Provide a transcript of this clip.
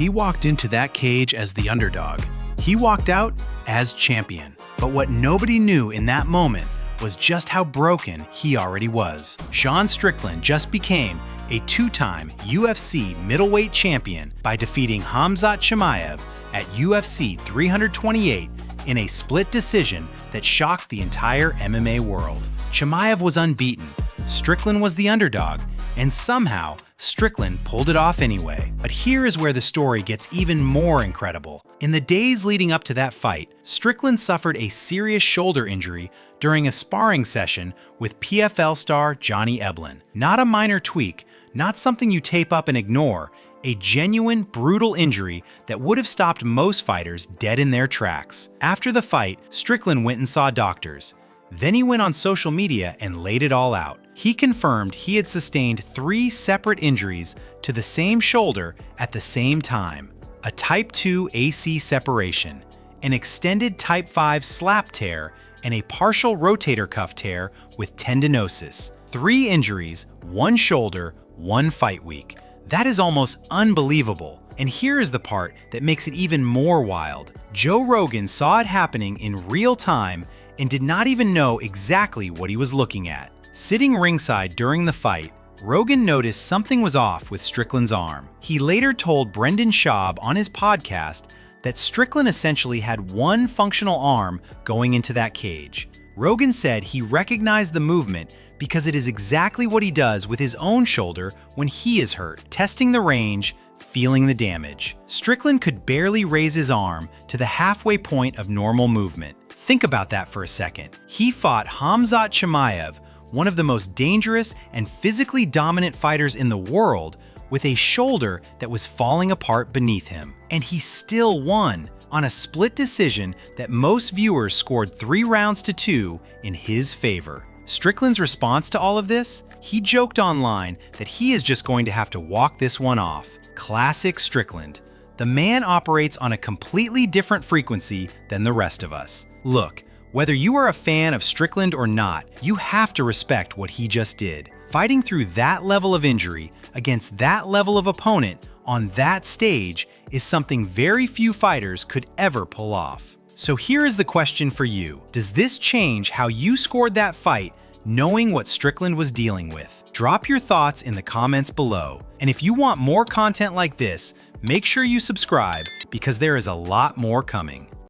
He walked into that cage as the underdog. He walked out as champion. But what nobody knew in that moment was just how broken he already was. Sean Strickland just became a two-time UFC middleweight champion by defeating Khamzat Chimaev at UFC 328 in a split decision that shocked the entire MMA world. Chimaev was unbeaten, Strickland was the underdog, and somehow Strickland pulled it off anyway. But here is where the story gets even more incredible. In the days leading up to that fight, Strickland suffered a serious shoulder injury during a sparring session with PFL star Johnny Eblen. Not a minor tweak, not something you tape up and ignore, a genuine, brutal injury that would have stopped most fighters dead in their tracks. After the fight, Strickland went and saw doctors. Then he went on social media and laid it all out. He confirmed he had sustained 3 separate injuries to the same shoulder at the same time: a Type 2 AC separation, an extended Type 5 slap tear, and a partial rotator cuff tear with tendinosis. 3 injuries, 1 shoulder, 1 fight week. That is almost unbelievable. And here is the part that makes it even more wild. Joe Rogan saw it happening in real time and did not even know exactly what he was looking at. Sitting ringside during the fight, Rogan noticed something was off with Strickland's arm. He later told Brendan Schaub on his podcast that Strickland essentially had one functional arm going into that cage. Rogan said he recognized the movement because it is exactly what he does with his own shoulder when he is hurt, testing the range, feeling the damage. Strickland could barely raise his arm to the halfway point of normal movement. Think about that for a second. He fought Khamzat Chimaev, one of the most dangerous and physically dominant fighters in the world, with a shoulder that was falling apart beneath him. And he still won on a split decision that most viewers scored 3 rounds to 2 in his favor. Strickland's response to all of this? He joked online that he is just going to have to walk this one off. Classic Strickland. The man operates on a completely different frequency than the rest of us. Look, whether you are a fan of Strickland or not, you have to respect what he just did. Fighting through that level of injury against that level of opponent on that stage is something very few fighters could ever pull off. So here is the question for you. Does this change how you scored that fight, knowing what Strickland was dealing with? Drop your thoughts in the comments below. And if you want more content like this, make sure you subscribe because there is a lot more coming.